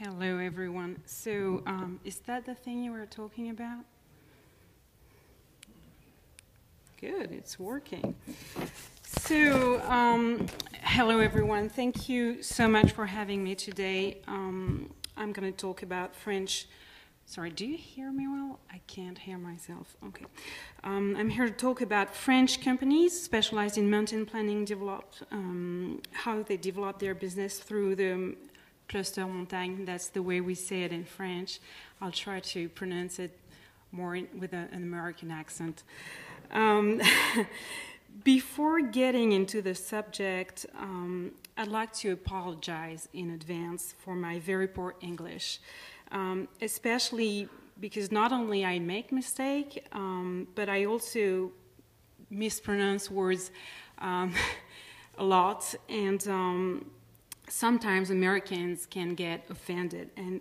Hello, everyone. So, is that the thing you were talking about? Good, it's working. So, hello, everyone. Thank you so much for having me today. I'm going to talk about French. Sorry, do you hear me well? I can't hear myself. Okay. I'm here to talk about French companies specialized in mountain planning, how they develop their business through the cluster montagne. That's the way we say it in French. I'll try to pronounce it more with an American accent. Before getting into the subject, I'd like to apologize in advance for my very poor English, especially because not only I make mistakes, but I also mispronounce words a lot, and sometimes Americans can get offended. And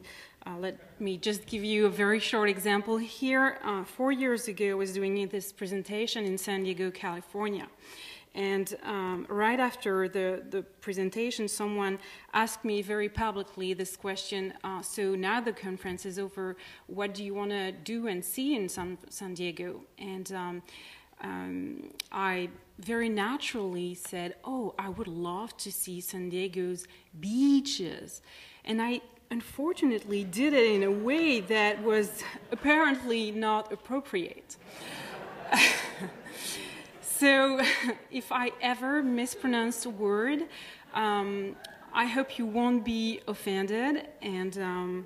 let me just give you a very short example here. 4 years ago, I was doing this presentation in San Diego, California. And right after the presentation, someone asked me very publicly this question, so now the conference is over, what do you want to do and see in San Diego? And I very naturally said, oh, I would love to see San Diego's beaches. And I unfortunately did it in a way that was apparently not appropriate. So if I ever mispronounce a word, I hope you won't be offended, and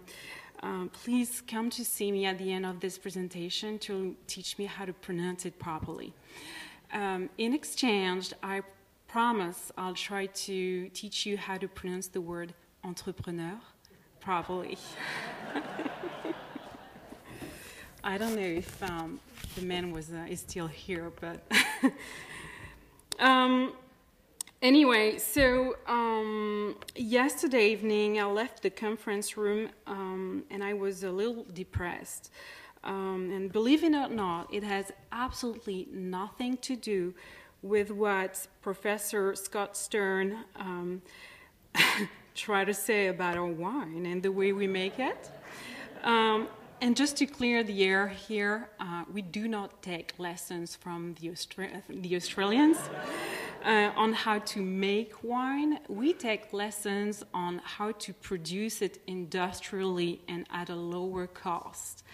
please come to see me at the end of this presentation to teach me how to pronounce it properly. In exchange, I promise I'll try to teach you how to pronounce the word entrepreneur properly. I don't know if the man is still here, but anyway, so yesterday evening I left the conference room and I was a little depressed. And believe it or not, it has absolutely nothing to do with what Professor Scott Stern tried to say about our wine and the way we make it. And just to clear the air here, we do not take lessons from the Australians on how to make wine. We take lessons on how to produce it industrially and at a lower cost.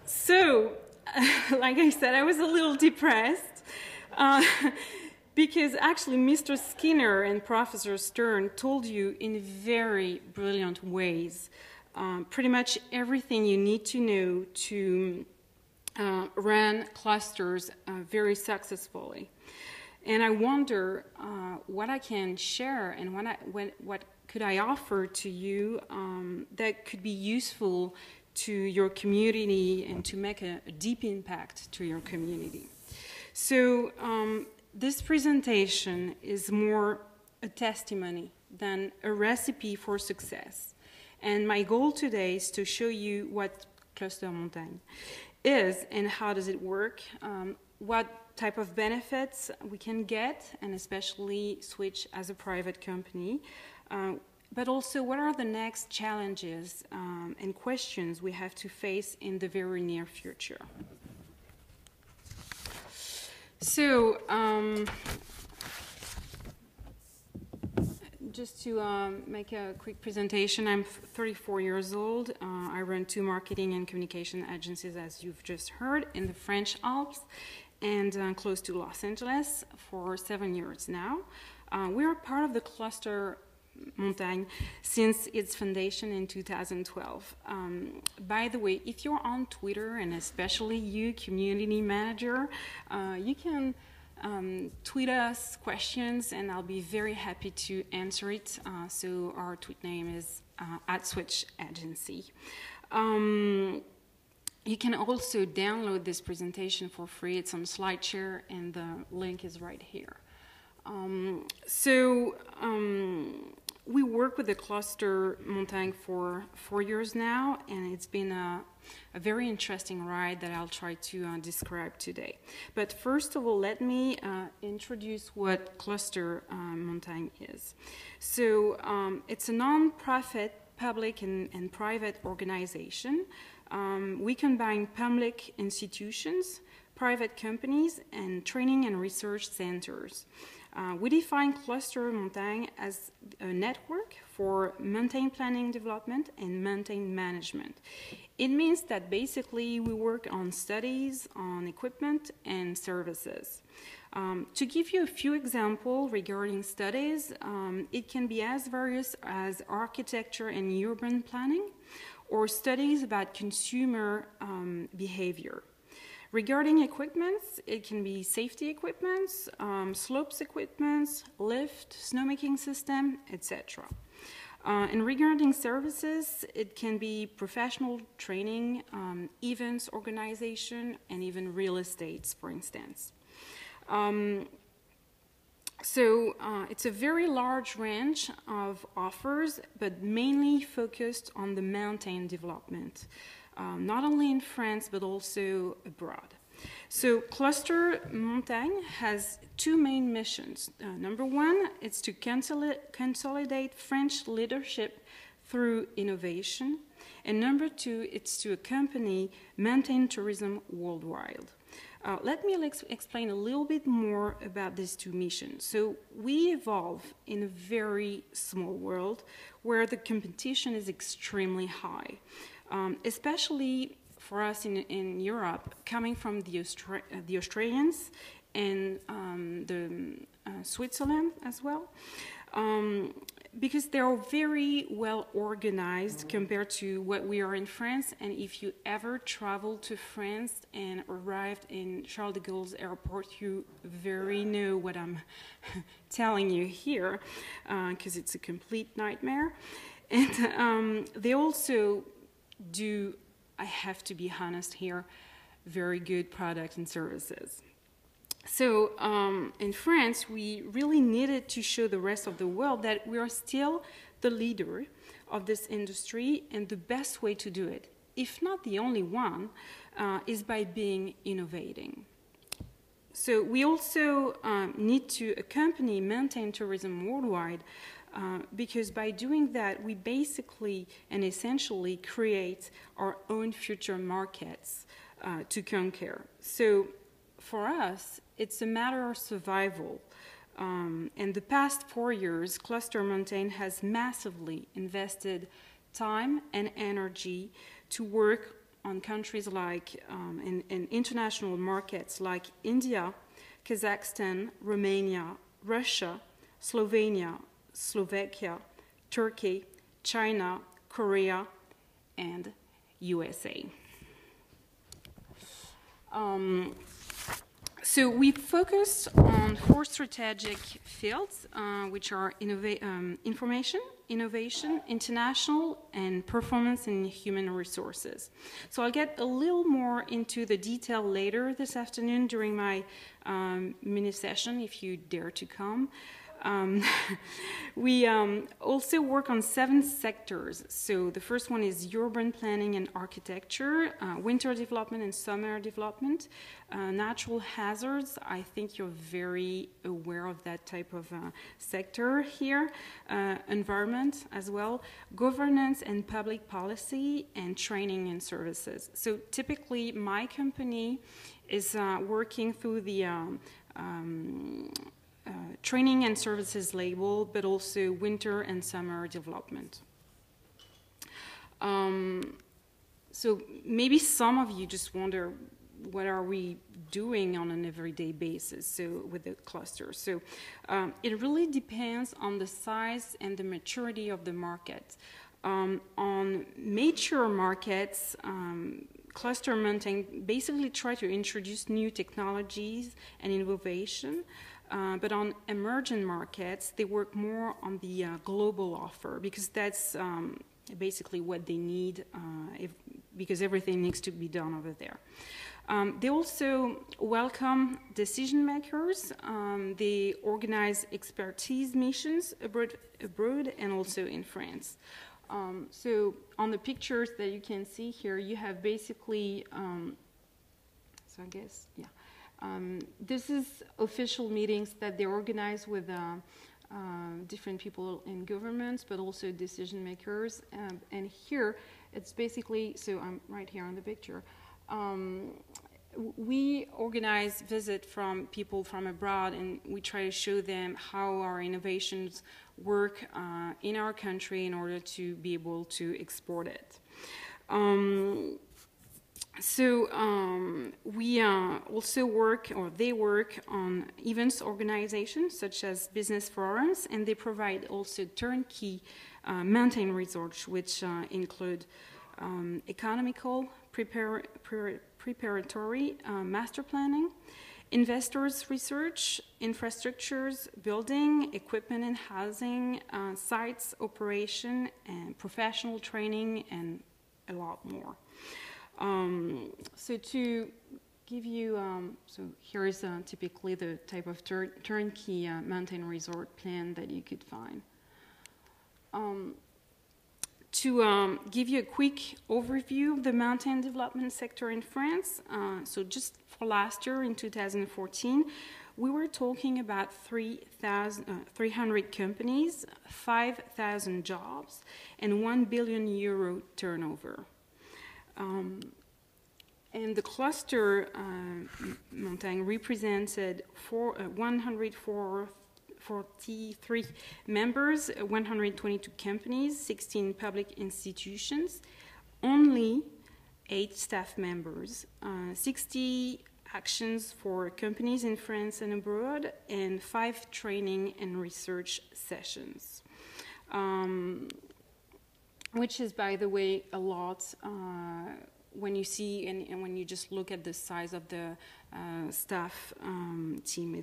So, like I said, I was a little depressed. Because actually Mr. Skinner and Professor Stern told you in very brilliant ways pretty much everything you need to know to run clusters very successfully. And I wonder what I can share and what could I offer to you that could be useful to your community and to make a deep impact to your community. So this presentation is more a testimony than a recipe for success. And my goal today is to show you what Cluster Montagne is and how does it work, what type of benefits we can get, and especially switch as a private company, but also what are the next challenges and questions we have to face in the very near future. So, just to make a quick presentation, I'm 34 years old. I run 2 marketing and communication agencies, as you've just heard, in the French Alps and close to Los Angeles for 7 years now. We are part of the Cluster Montagne since its foundation in 2012. By the way, if you're on Twitter, and especially you, community manager, you can tweet us questions and I'll be very happy to answer it. So our tweet name is @SwitchAgency. You can also download this presentation for free. It's on SlideShare and the link is right here. We work with the Cluster Montagne for 4 years now, and it's been a a very interesting ride that I'll try to describe today. But first of all, let me introduce what Cluster Montagne is. So it's a non-profit public and private organization. We combine public institutions, private companies, and training and research centers. We define Cluster Montagne as a network for mountain planning development and mountain management. It means that basically we work on studies, on equipment, and services. To give you a few examples regarding studies, it can be as various as architecture and urban planning, or studies about consumer behavior. Regarding equipments, it can be safety equipments, slopes equipments, lift, snowmaking system, etc. And regarding services, it can be professional training, events organization, and even real estates, for instance. It's a very large range of offers, but mainly focused on the mountain development, not only in France, but also abroad. So Cluster Montagne has two main missions. Number one, it's to consolidate French leadership through innovation. And number two, it's to accompany mountain tourism worldwide. Let me explain a little bit more about these two missions. So we evolve in a very small world where the competition is extremely high, especially for us in Europe, coming from the Australians and the Switzerland as well. Because they are very well organized compared to what we are in France. And if you ever travel to France and arrived in Charles de Gaulle's airport, you very know what I'm telling you here, because it's a complete nightmare. And they also do, I have to be honest here, very good products and services. So in France, we really needed to show the rest of the world that we are still the leader of this industry, and the best way to do it, if not the only one, is by being innovating. So we also need to accompany mountain tourism worldwide, because by doing that, we basically and essentially create our own future markets to conquer. So for us, it's a matter of survival. In the past 4 years, Cluster Montagne has massively invested time and energy to work on countries like, in international markets like India, Kazakhstan, Romania, Russia, Slovenia, Slovakia, Turkey, China, Korea, and USA. So we focused on 4 strategic fields, which are information, innovation, international, and performance in human resources. So I'll get a little more into the detail later this afternoon during my mini session, if you dare to come. We also work on 7 sectors. So the first one is urban planning and architecture, winter development and summer development, natural hazards. I think you're very aware of that type of sector here, environment as well, governance and public policy, and training and services. So typically my company is working through the training and services label, but also winter and summer development. So maybe some of you just wonder, what are we doing on an everyday basis, so with the cluster? So it really depends on the size and the maturity of the market. On mature markets, Cluster Montagne basically try to introduce new technologies and innovation. But on emerging markets, they work more on the global offer, because that's basically what they need, because everything needs to be done over there. They also welcome decision makers. They organize expertise missions abroad and also in France. So on the pictures that you can see here, you have basically, so I guess, yeah. This is official meetings that they organize with different people in governments, but also decision makers. And here, it's basically, so I'm right here on the picture. We organize visits from people from abroad, and we try to show them how our innovations work in our country in order to be able to export it. We also work, or they work on events organizations such as business forums, and they provide also turnkey mountain research, which include economical, preparatory master planning, investors research, infrastructures, building, equipment and housing, sites operation, and professional training, and a lot more. So to give you, so here is typically the type of turnkey mountain resort plan that you could find. To give you a quick overview of the mountain development sector in France, so just for last year in 2014, we were talking about 300 companies, 5,000 jobs, and €1 billion turnover. And the cluster mountain represented 143 members, 122 companies, 16 public institutions, only 8 staff members, 60 actions for companies in France and abroad, and 5 training and research sessions. Which is, by the way, a lot when you see and when you just look at the size of the staff team.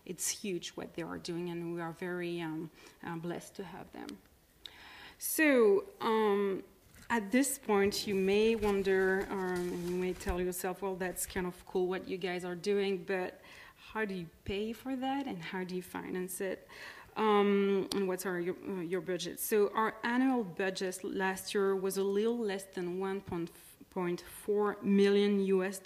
It's huge what they are doing, and we are very blessed to have them. So at this point, you may wonder, and you may tell yourself, well, that's kind of cool what you guys are doing, but how do you pay for that, and how do you finance it? And what's your budget? So our annual budget last year was a little less than $1.4 million US.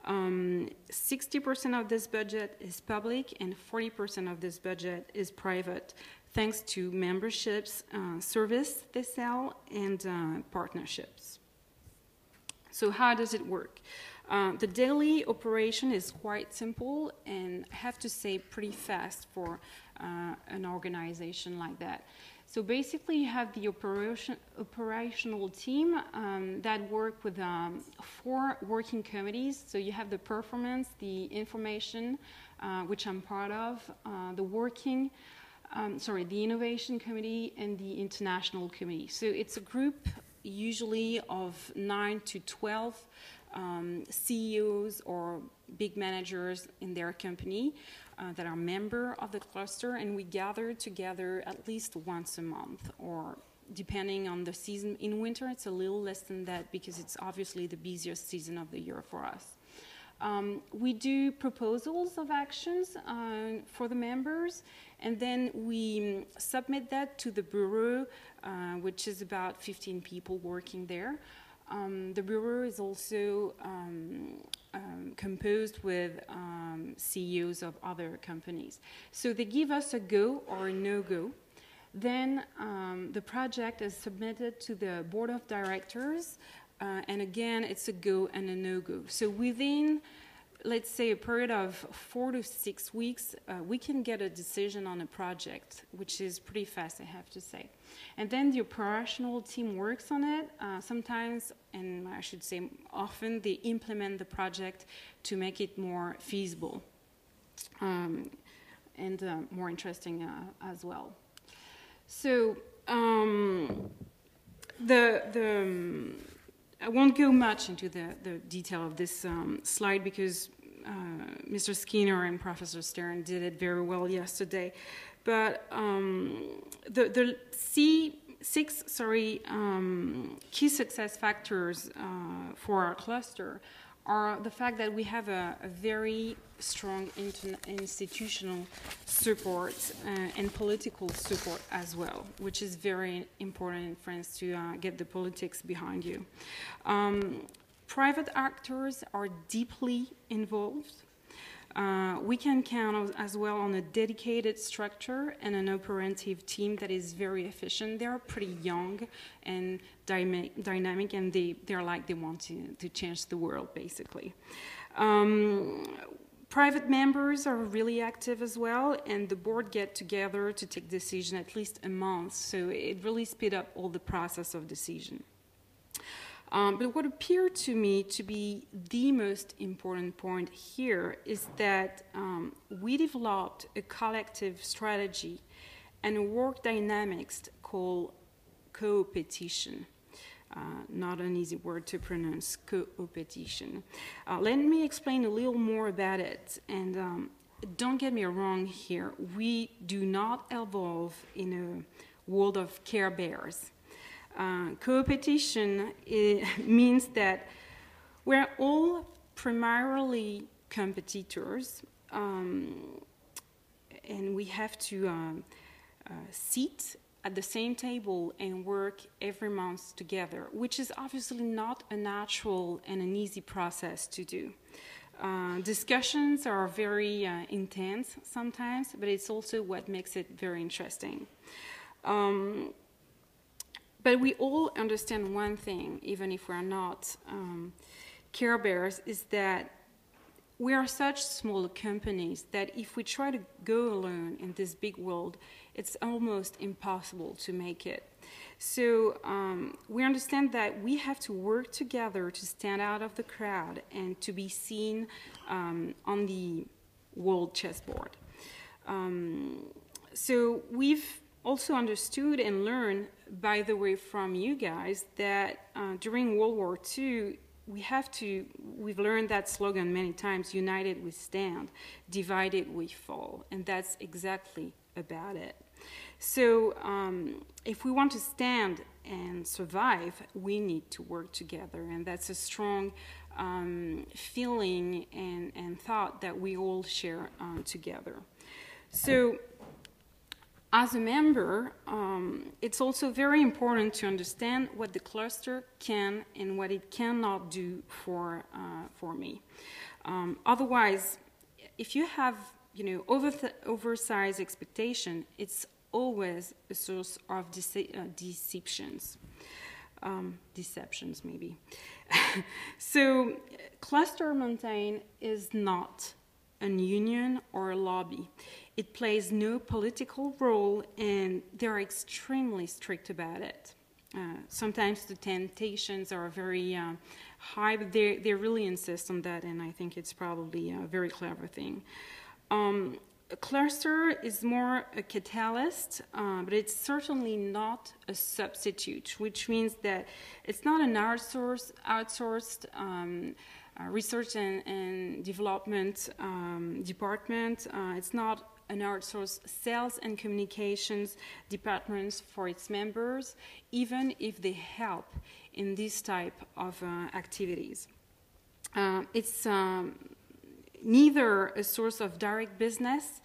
60% of this budget is public, and 40% of this budget is private, thanks to memberships, service they sell, and partnerships. So how does it work? The daily operation is quite simple, and I have to say pretty fast for an organization like that. So basically you have the operational team that work with 4 working committees. So you have the performance, the information, which I'm part of, the innovation committee, and the international committee. So it's a group usually of 9 to 12 CEOs or big managers in their company that are member of the cluster, and we gather together at least once a month, or depending on the season. In winter it's a little less than that because it's obviously the busiest season of the year for us. We do proposals of actions for the members, and then we submit that to the bureau, which is about 15 people working there. The bureau is also composed with CEOs of other companies. So they give us a go or a no-go. Then the project is submitted to the board of directors, and again, it's a go and a no-go. So within, let's say, a period of 4 to 6 weeks, we can get a decision on a project, which is pretty fast, I have to say. And then the operational team works on it. Sometimes, and I should say often, they implement the project to make it more feasible and more interesting as well. So I won't go much into the detail of this slide because Mr. Skinner and Professor Stern did it very well yesterday. But the six key success factors for our cluster are the fact that we have a very strong institutional support and political support as well, which is very important in France to get the politics behind you. Private actors are deeply involved. We can count as well on a dedicated structure and an operative team that is very efficient. They're pretty young and dynamic, and they're like they want to change the world, basically. Private members are really active as well, and the board get together to take decision at least a month, so it really speed up all the process of decision. But what appeared to me to be the most important point here is that we developed a collective strategy and a work dynamics called co-opetition. Not an easy word to pronounce, co-opetition. Let me explain a little more about it. And don't get me wrong here, we do not evolve in a world of Care Bears. Co-opetition means that we're all primarily competitors, and we have to sit at the same table and work every month together, which is obviously not a natural and an easy process to do. Discussions are very intense sometimes, but it's also what makes it very interesting. But we all understand one thing, even if we're not Care Bears, is that we are such small companies that if we try to go alone in this big world, it's almost impossible to make it. So we understand that we have to work together to stand out of the crowd and to be seen on the world chessboard. So we've also understood and learned, by the way, from you guys, that during World War II, we've learned that slogan many times: united we stand, divided we fall, and that's exactly about it. So if we want to stand and survive, we need to work together, and that's a strong feeling and thought that we all share together. So as a member, it's also very important to understand what the cluster can and what it cannot do for me. Otherwise, if you have oversized expectation, it's always a source of deceptions. Deceptions, maybe. So, cluster mountain is not a union or a lobby. It plays no political role, and they're extremely strict about it. Sometimes the temptations are very high, but they really insist on that, and I think it's probably a very clever thing. A cluster is more a catalyst, but it's certainly not a substitute, which means that it's not an outsourced research and development department. It's not an outsourced sales and communications departments for its members, even if they help in this type of activities. It's neither a source of direct business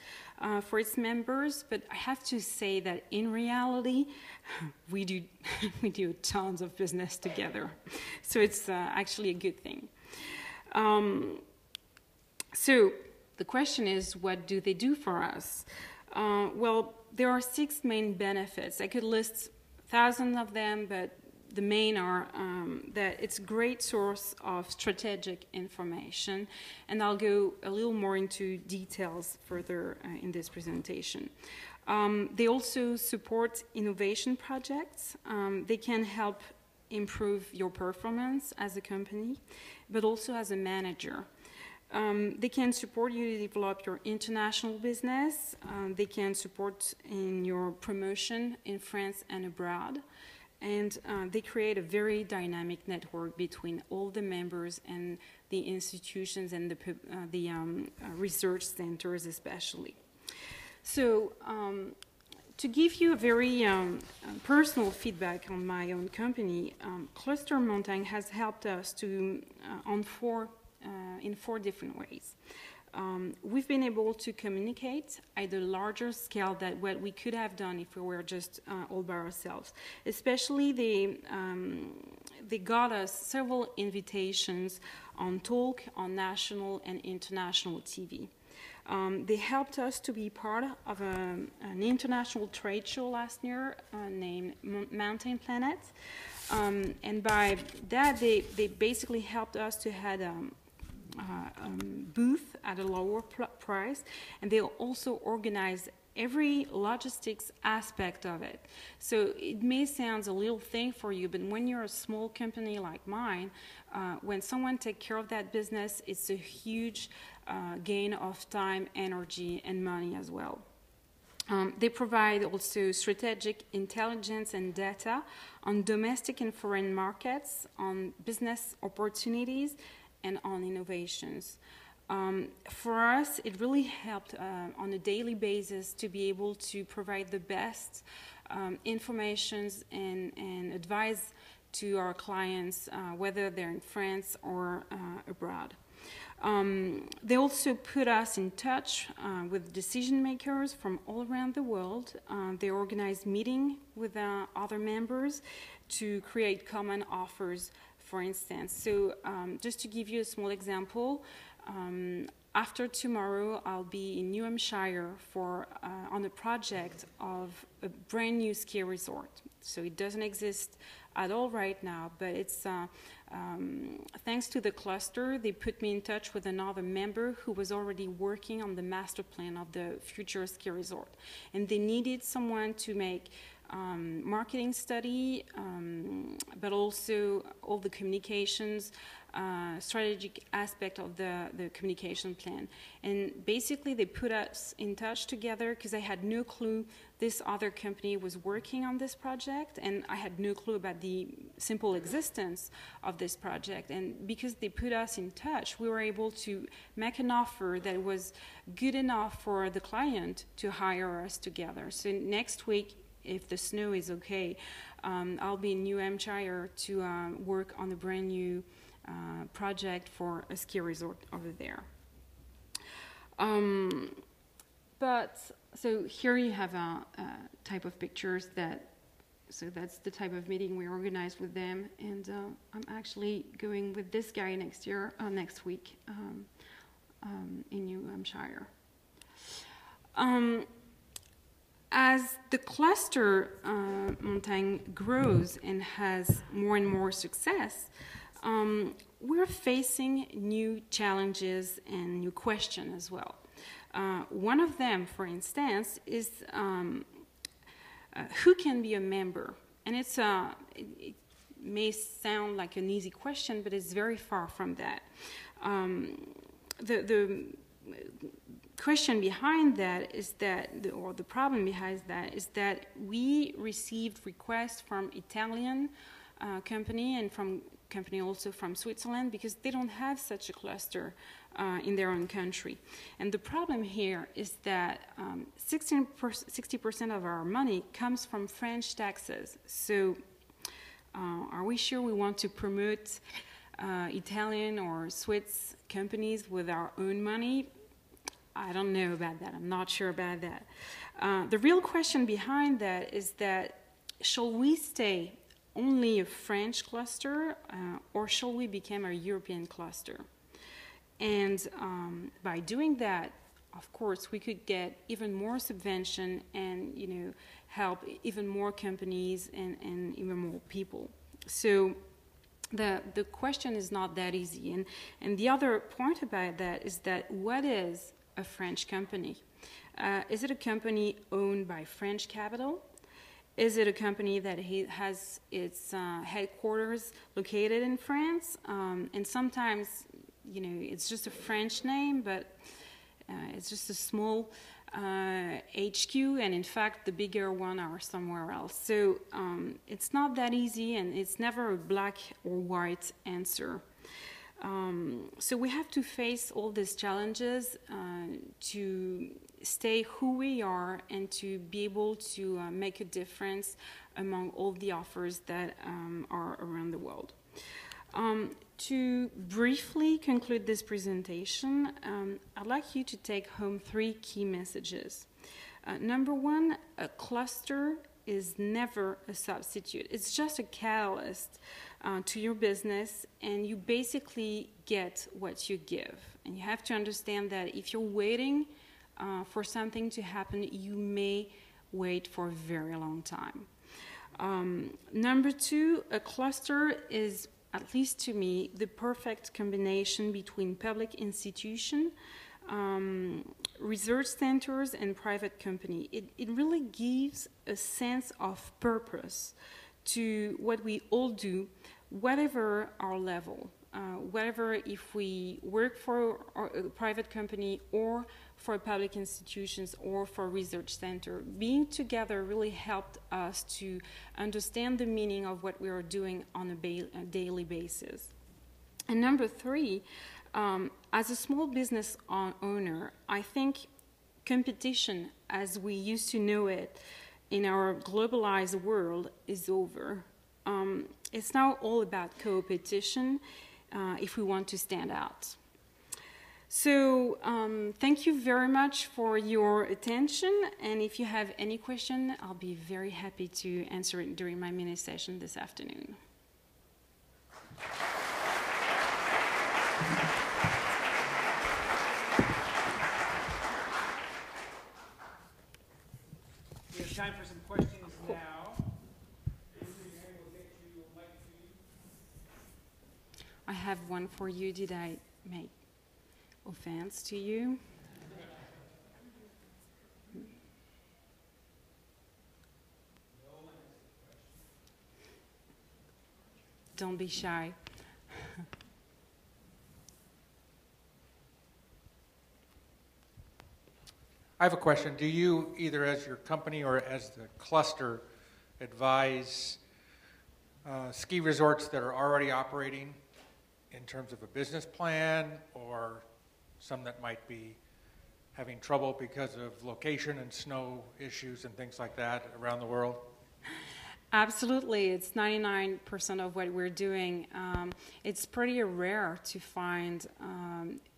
for its members, but I have to say that in reality, we do tons of business together. So it's actually a good thing. So the question is, what do they do for us? Well, there are 6 main benefits. I could list thousands of them, but the main are that it's a great source of strategic information, and I'll go a little more into details further in this presentation. They also support innovation projects. They can help improve your performance as a company, but also as a manager. They can support you to develop your international business. They can support in your promotion in France and abroad. And they create a very dynamic network between all the members and the institutions and the research centers especially. So to give you a very personal feedback on my own company, Cluster Montaigne has helped us to on 4 in 4 different ways. We've been able to communicate at a larger scale than what we could have done if we were just all by ourselves. Especially they got us several invitations on talk on national and international TV. They helped us to be part of an international trade show last year named Mountain Planet. And by that, they basically helped us to have booth at a lower price, and they also organize every logistics aspect of it. So it may sound a little thing for you, but when you're a small company like mine, when someone takes care of that business, it's a huge gain of time, energy, and money as well. They provide also strategic intelligence and data on domestic and foreign markets, on business opportunities, and on innovations. For us, it really helped on a daily basis to be able to provide the best informations and advice to our clients, whether they're in France or abroad. They also put us in touch with decision makers from all around the world. They organize meetings with other members to create common offers, for instance. So just to give you a small example, after tomorrow I'll be in New Hampshire on a project of a brand new ski resort. So it doesn't exist at all right now, but it's thanks to the cluster, they put me in touch with another member who was already working on the master plan of the future ski resort. And they needed someone to make marketing study, but also all the communications, strategic aspect of the communication plan. And basically they put us in touch together because I had no clue this other company was working on this project, and I had no clue about the simple existence of this project. And because they put us in touch, we were able to make an offer that was good enough for the client to hire us together. So next week, if the snow is okay, I'll be in New Hampshire to work on a brand new project for a ski resort over there. So here you have a type of pictures so that's the type of meeting we organized with them, and I'm actually going with this guy next week in New Hampshire. As the cluster Montaigne grows and has more and more success, we're facing new challenges and new questions as well. One of them, for instance, is who can be a member? And it may sound like an easy question, but it's very far from that. The question behind that is that, or the problem behind that is that we received requests from Italian company and from company also from Switzerland, because they don't have such a cluster in their own country. And the problem here is that 60% of our money comes from French taxes. So are we sure we want to promote Italian or Swiss companies with our own money? I don't know about that. I'm not sure about that. The real question behind that is that, shall we stay only a French cluster, or shall we become a European cluster? And by doing that, of course, we could get even more subvention and help even more companies and even more people. So the question is not that easy. And the other point about that is that, what is a French company? Is it a company owned by French capital? Is it a company that has its headquarters located in France? And sometimes, it's just a French name, but it's just a small HQ, and in fact, the bigger one are somewhere else. So it's not that easy, and it's never a black or white answer. So we have to face all these challenges to stay who we are and to be able to make a difference among all the offers that are around the world. To briefly conclude this presentation, I'd like you to take home 3 key messages. Number 1, a cluster is never a substitute. It's just a catalyst to your business, and you basically get what you give. And you have to understand that if you're waiting for something to happen, you may wait for a very long time. Number 2, a cluster is, at least to me, the perfect combination between public institution, research centers, and private company. It really gives a sense of purpose to what we all do, whatever our level, whatever if we work for a private company or for public institutions or for a research center. Being together really helped us to understand the meaning of what we are doing on a daily basis. And number 3, as a small business owner, I think competition, as we used to know it in our globalized world, is over. It's now all about competition if we want to stand out. So thank you very much for your attention, and if you have any question, I'll be very happy to answer it during my mini session this afternoon. We have time for some questions now. I have one for you. Did I make offense to you? Don't be shy. I have a question. Do you, either as your company or as the cluster, advise ski resorts that are already operating in terms of a business plan, or some that might be having trouble because of location and snow issues and things like that around the world? Absolutely. It's 99% of what we're doing. It's pretty rare to find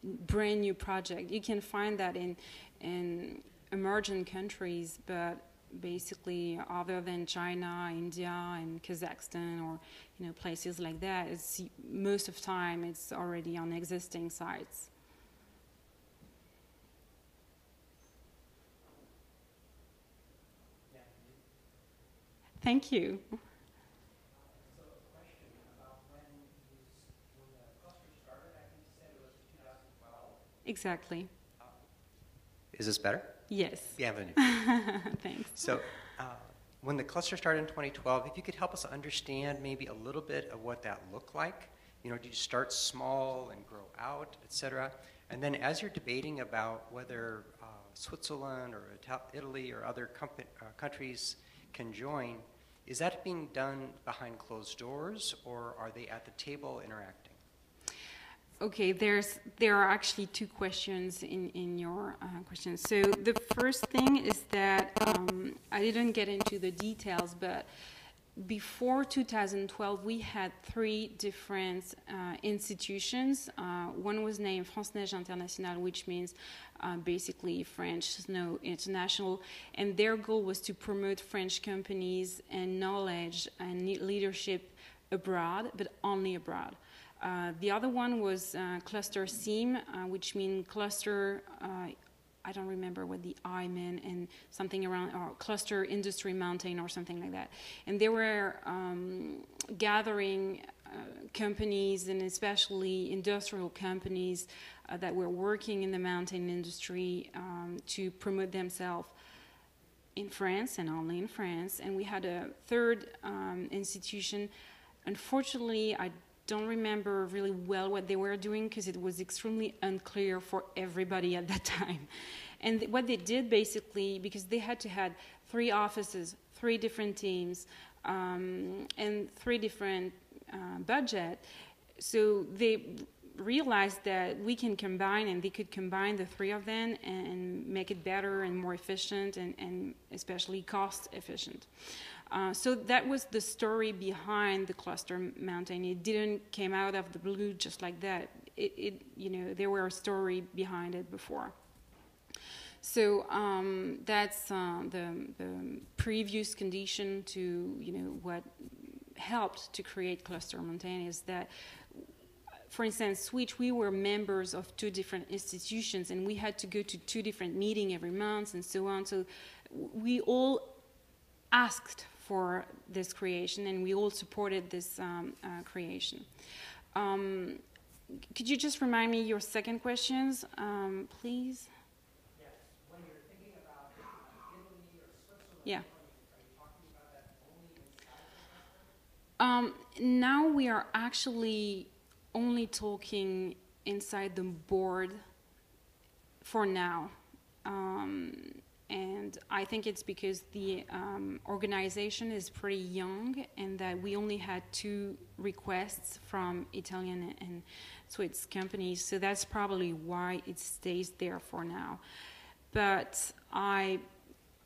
brand new project. You can find that in emerging countries, but basically other than China, India, and Kazakhstan, or places like that, it's most of the time it's already on existing sites. Thank you. So a question about when the cluster started, I think you said it was 2012? Exactly. Is this better? Yes. Bienvenue. Thanks. So when the cluster started in 2012, if you could help us understand maybe a little bit of what that looked like. Do you start small and grow out, et cetera? And then as you're debating about whether Switzerland or Italy or other countries can join, is that being done behind closed doors, or are they at the table interacting? Okay, there are actually 2 questions in your question. So the first thing is that I didn't get into the details, but before 2012, we had 3 different institutions. One was named France Neige International, which means basically French Snow International, and their goal was to promote French companies and knowledge and leadership abroad, but only abroad. The other one was Cluster SIM, which means cluster, I don't remember what the I meant, and something around, or Cluster Industry Mountain or something like that. And they were gathering companies, and especially industrial companies that were working in the mountain industry to promote themselves in France and only in France. And we had a third institution. Unfortunately, I don't remember really well what they were doing because it was extremely unclear for everybody at that time. And what they did basically, because they had to have 3 offices, 3 different teams, and 3 different budget, so they realized that we can combine, and they could combine the 3 of them and make it better and more efficient, and especially cost efficient. So that was the story behind the cluster mountain. It didn't came out of the blue just like that. There were a story behind it before. So that's the previous condition to what helped to create cluster mountain is that, for instance, Switch, we were members of 2 different institutions, and we had to go to 2 different meetings every month and so on. So we all asked for this creation, and we all supported this creation. Could you just remind me your second questions, please? Yes, when you're thinking about Italy or Switzerland, Yeah. are you talking about that only inside the cluster? Now we are actually only talking inside the board for now. And I think it's because the organization is pretty young and that we only had 2 requests from Italian and Swiss companies, so that's probably why it stays there for now. But I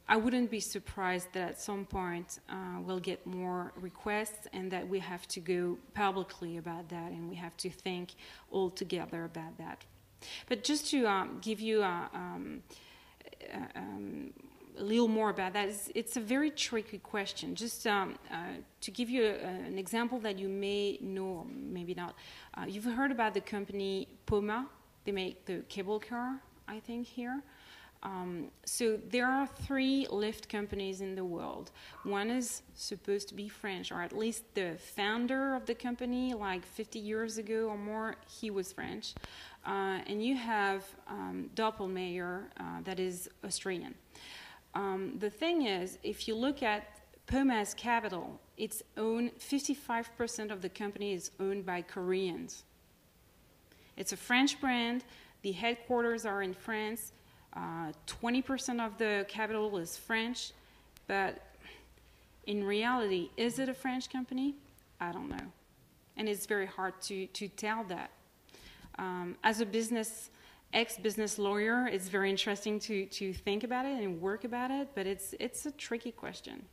wouldn't be surprised that at some point we'll get more requests and that we have to go publicly about that and we have to think all together about that. But just to give you a little more about that, it's a very tricky question. Just to give you an example that you may know, or maybe not, you've heard about the company Poma. They make the cable car, I think, here. So there are 3 lift companies in the world. One is supposed to be French, or at least the founder of the company, like 50 years ago or more, he was French. And you have Doppelmayr, that is Australian. The thing is, if you look at Puma's capital, it's owned, 55% of the company is owned by Koreans. It's a French brand. The headquarters are in France. 20% of the capital is French. But in reality, is it a French company? I don't know. And it's very hard to tell that. As a ex-business lawyer, it's very interesting to think about it and work about it, but it's a tricky question.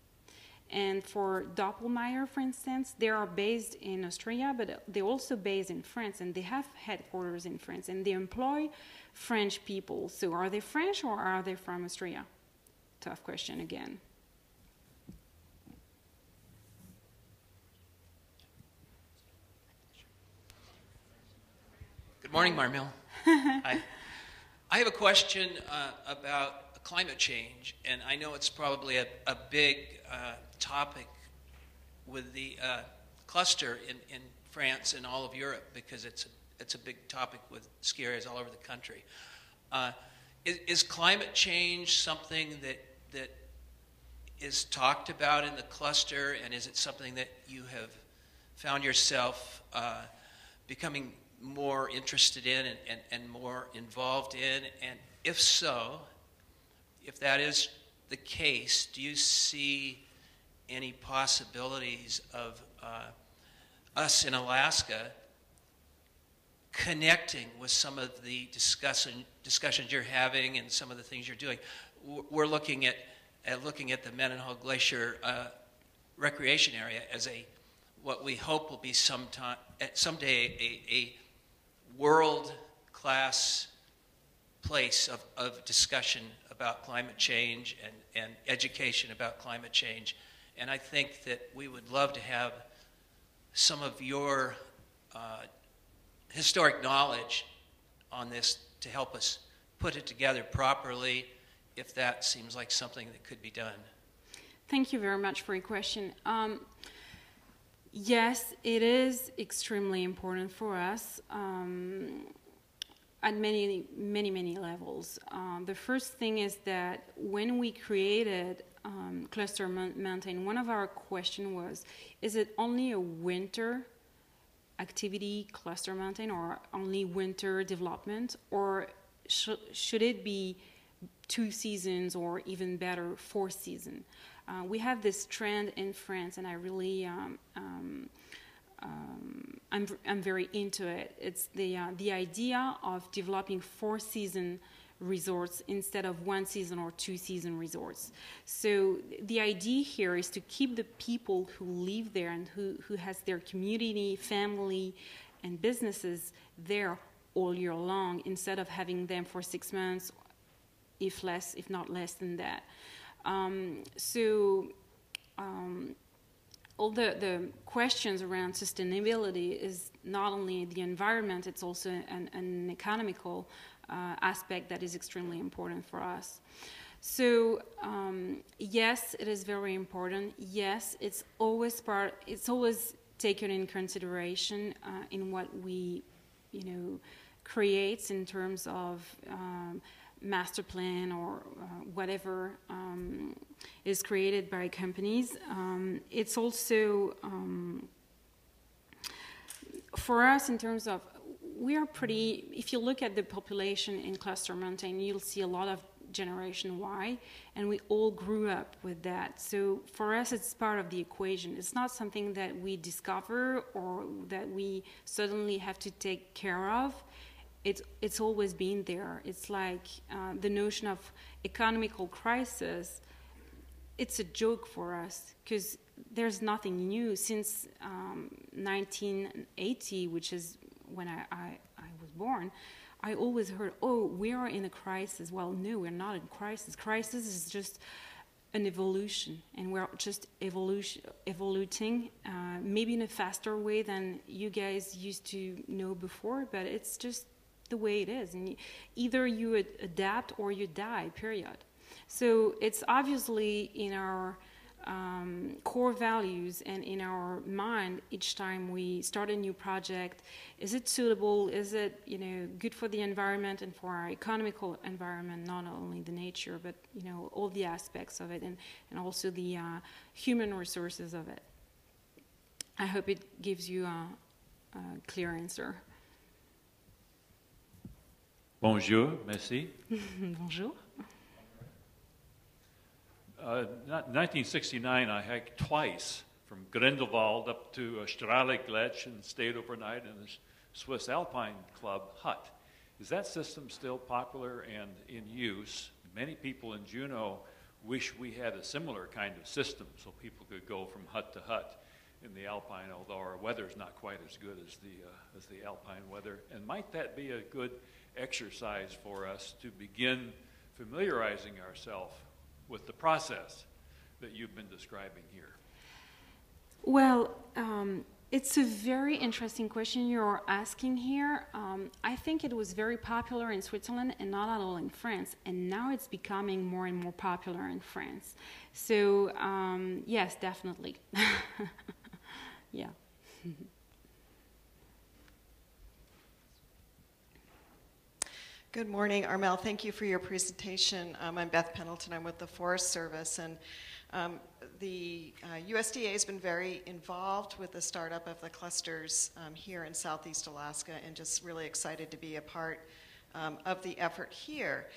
And for Doppelmayr, for instance, they are based in Austria, but they're also based in France, and they have headquarters in France, and they employ French people. So are they French or are they from Austria? Tough question again. Good morning, Armelle. Hi. I have a question about climate change, and I know it's probably a big topic with the cluster in France and all of Europe, because it's a big topic with ski areas all over the country. Is climate change something that is talked about in the cluster, and is it something that you have found yourself becoming more interested in and more involved in? And if so, if that is the case, do you see any possibilities of us in Alaska connecting with some of the discussions you're having and some of the things you're doing? We're looking at the Mendenhall Glacier recreation area as what we hope will be someday a world-class place of discussion about climate change and education about climate change. And I think that we would love to have some of your historic knowledge on this to help us put it together properly, if that seems like something that could be done. Thank you very much for your question. Yes, it is extremely important for us at many levels. The first thing is that when we created Cluster Mountain, one of our questions was, is it only a winter activity, Cluster Mountain, or only winter development, or should it be 2 seasons or even better 4 seasons? We have this trend in France, and I really, I'm very into it. It's the idea of developing 4-season resorts instead of 1 season or 2 season resorts. So the idea here is to keep the people who live there and who has their community, family, and businesses there all year long instead of having them for 6 months, if not less than that. All the questions around sustainability is not only the environment, it's also an economical aspect that is extremely important for us. So yes, it is very important. Yes, it's always taken in consideration in what we, create in terms of master plan or whatever is created by companies. It's also for us in terms of we are pretty, if you look at the population in Cluster Mountain, you'll see a lot of Generation Y, and we all grew up with that. So for us, it's part of the equation. It's not something that we discover or that we suddenly have to take care of. It's always been there. It's like the notion of economical crisis. It's a joke for us because there's nothing new since 1980, which is when I was born. I always heard, oh, we are in a crisis. Well, no, we're not in crisis. Crisis is just an evolution, and we're just evoluting, maybe in a faster way than you guys used to know before, but it's just the way it is. And either you adapt or you die, period. So it's obviously in our core values and in our mind each time we start a new project. Is it suitable? Is it good for the environment and for our economical environment, not only the nature, but all the aspects of it and also the human resources of it. I hope it gives you a clear answer. Bonjour, merci. Bonjour. 1969, I hiked twice from Grindelwald up to Strahlegletscher and stayed overnight in a Swiss Alpine Club hut. Is that system still popular and in use? Many people in Juneau wish we had a similar kind of system so people could go from hut to hut in the Alpine, although our weather's not quite as good as the Alpine weather. And might that be a good exercise for us to begin familiarizing ourselves with the process that you've been describing here? Well, it's a very interesting question you're asking here. I think it was very popular in Switzerland and not at all in France, and now it's becoming more and more popular in France. So yes, definitely. Yeah. Good morning, Armelle. Thank you for your presentation. I'm Beth Pendleton. I'm with the Forest Service, and the USDA has been very involved with the startup of the clusters here in Southeast Alaska, and just really excited to be a part of the effort here.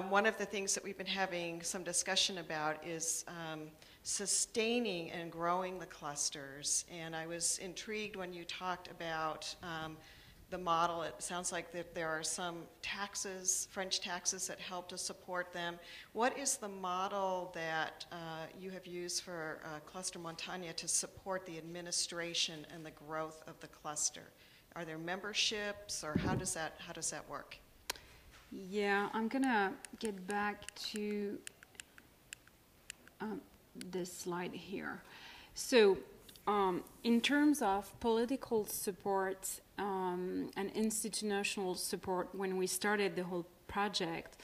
One of the things that we've been having some discussion about is sustaining and growing the clusters, and I was intrigued when you talked about the model. It sounds like that there are some taxes, French taxes, that help to support them. What is the model that you have used for Cluster Montagne to support the administration and the growth of the cluster? Are there memberships, or how does that work? Yeah, I'm gonna get back to this slide here. So in terms of political support and institutional support, when we started the whole project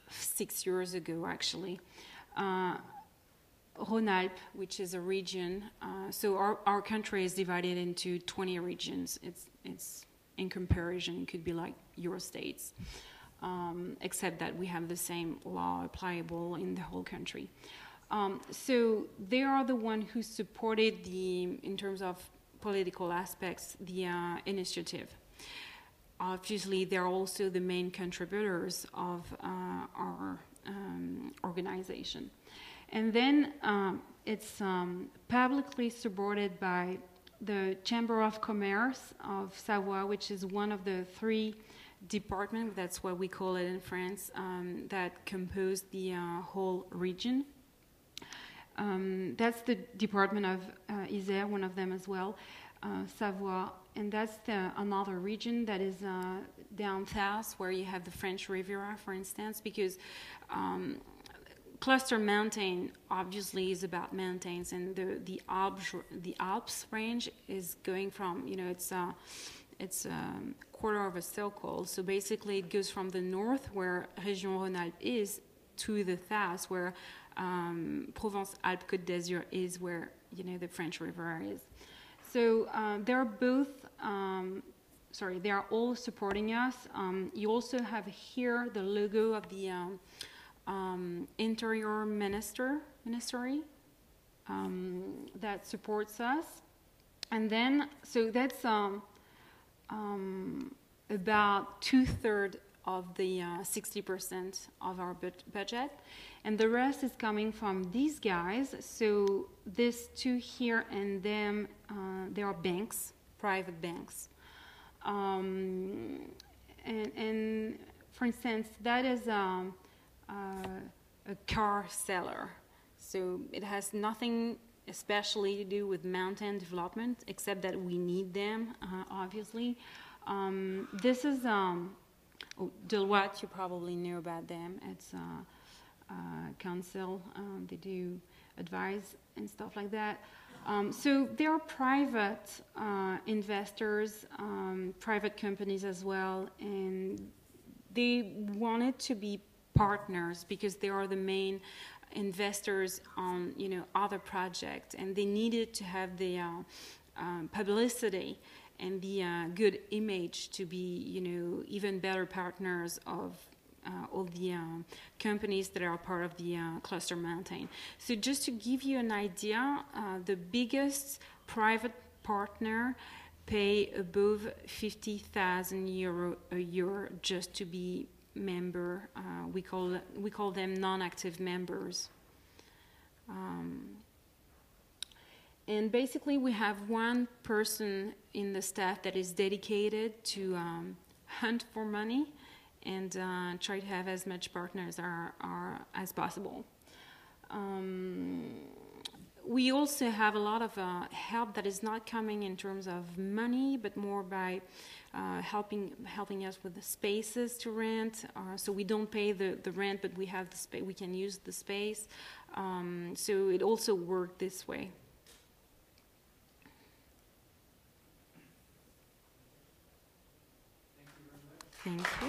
6 years ago, actually, Rhône-Alpes, which is a region, so our country is divided into 20 regions. It's in comparison, it could be like your states, except that we have the same law applicable in the whole country. So they are the one who supported in terms of political aspects, the initiative. Obviously, they're also the main contributors of our organization. And then it's publicly supported by the Chamber of Commerce of Savoie, which is one of the 3 department, that's what we call it in France, that compose the whole region. That's the department of Isère, one of them as well, Savoie, and that's another region that is down south where you have the French Riviera, for instance, because cluster mountain obviously is about mountains, and the Alps range is going from, it's a quarter of a circle. So basically it goes from the north where Région Rhône-Alpes is to the south where Provence-Alpes-Côte d'Azur is, where the French Riviera is. So they're both, they are all supporting us. You also have here the logo of the Interior Ministry that supports us. And then, so that's about 2/3 of the 60% of our budget, and the rest is coming from these guys. So these two here and them, they are banks, private banks, and for instance, that is a car seller. So it has nothing especially to do with mountain development, except that we need them, obviously. This is Deloitte, you probably know about them. It's council, they do advise and stuff like that. So they are private investors, private companies as well, and they wanted to be partners because they are the main investors on other projects, and they needed to have the publicity and the good image to be even better partners of all the companies that are part of the cluster mountain. So just to give you an idea, the biggest private partner pay above 50,000 euro a year just to be member. We call them non-active members. And basically we have one person in the staff that is dedicated to hunt for money and try to have as much partners as possible. We also have a lot of help that is not coming in terms of money, but more by helping us with the spaces to rent. So we don't pay the rent, but we have the space. We can use the space. So it also worked this way. Thank you.